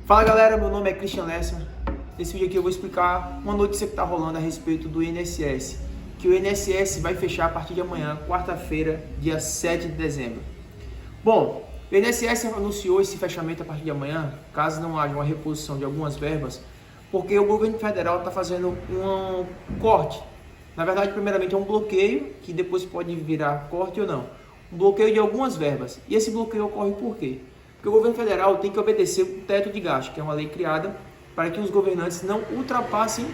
Fala galera, meu nome é Christian Lessman. Nesse vídeo aqui eu vou explicar uma notícia que está rolando a respeito do INSS, que o INSS vai fechar a partir de amanhã, quarta-feira, dia 7 de dezembro. Bom, o INSS anunciou esse fechamento a partir de amanhã, caso não haja uma reposição de algumas verbas, porque o governo federal está fazendo um corte. Na verdade, primeiramente é um bloqueio, que depois pode virar corte ou não. Um bloqueio de algumas verbas. E esse bloqueio ocorre por quê? Porque o governo federal tem que obedecer o teto de gasto, que é uma lei criada para que os governantes não ultrapassem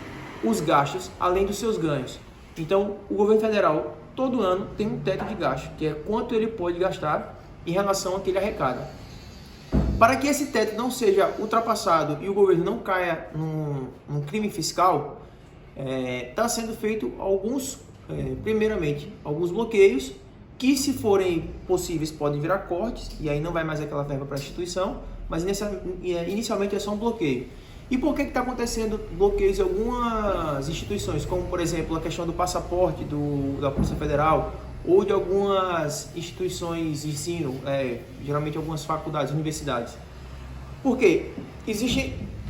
os gastos além dos seus ganhos. Então, o governo federal, todo ano, tem um teto de gasto, que é quanto ele pode gastar em relação ao que ele arrecada. Para que esse teto não seja ultrapassado e o governo não caia num crime fiscal, está sendo feito primeiramente, alguns bloqueios, que se forem possíveis podem virar cortes, e aí não vai mais aquela verba para a instituição, mas inicialmente é só um bloqueio. E por que está acontecendo bloqueios em algumas instituições, como por exemplo a questão do passaporte da Polícia Federal, ou de algumas instituições de ensino, geralmente algumas faculdades, universidades? Por quê?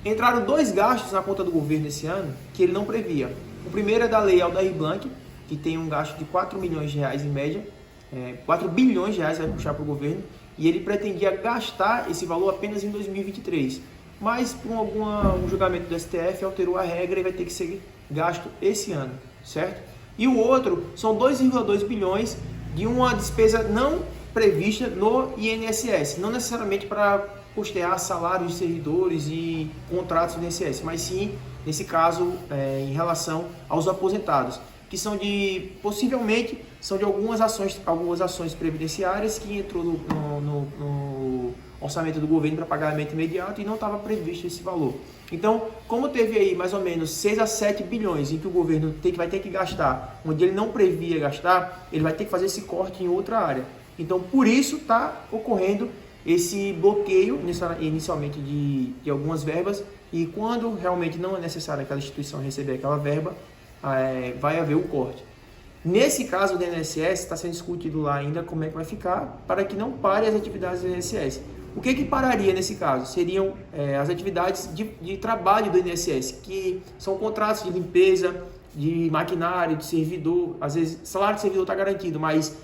Entraram dois gastos na conta do governo esse ano que ele não previa. O primeiro é da Lei Aldir Blanc, que tem um gasto de 4 milhões de reais em média, 4 bilhões de reais vai puxar para o governo, e ele pretendia gastar esse valor apenas em 2023. Mas, por um julgamento do STF, alterou a regra e vai ter que ser gasto esse ano, certo? E o outro são 2,2 bilhões de uma despesa não prevista no INSS, não necessariamente para custear salários de servidores e contratos do INSS, mas sim, nesse caso, em relação aos aposentados, que possivelmente são de algumas ações previdenciárias que entrou no orçamento do governo para pagamento imediato e não estava previsto esse valor. Então, como teve aí mais ou menos 6 a 7 bilhões em que o governo vai ter que gastar, onde ele não previa gastar, ele vai ter que fazer esse corte em outra área. Então, por isso está ocorrendo esse bloqueio inicialmente de algumas verbas, e quando realmente não é necessário aquela instituição receber aquela verba, vai haver um corte. Nesse caso do INSS, está sendo discutido lá ainda como é que vai ficar para que não pare as atividades do INSS. O que pararia nesse caso? Seriam as atividades de trabalho do INSS, que são contratos de limpeza, de maquinário, de servidor, às vezes salário de servidor está garantido, mas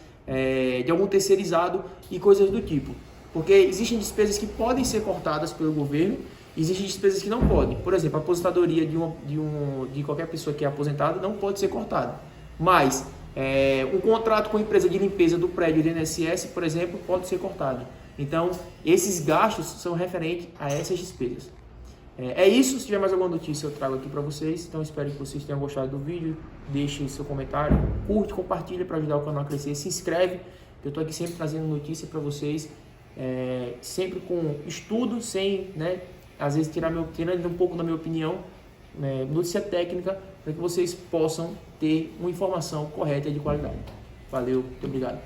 de algum terceirizado e coisas do tipo. Porque existem despesas que podem ser cortadas pelo governo, existem despesas que não podem. Por exemplo, a aposentadoria de qualquer pessoa que é aposentada não pode ser cortada. Mas um contrato com a empresa de limpeza do prédio do INSS, por exemplo, pode ser cortado. Então, esses gastos são referentes a essas despesas. É isso. Se tiver mais alguma notícia, eu trago aqui para vocês. Então, espero que vocês tenham gostado do vídeo. Deixe seu comentário, curte, compartilha para ajudar o canal a crescer. Se inscreve, que eu estou aqui sempre trazendo notícia para vocês. Sempre com estudo, sem, às vezes tirando um pouco da minha opinião, notícia técnica, para que vocês possam ter uma informação correta e de qualidade. Valeu, muito obrigado.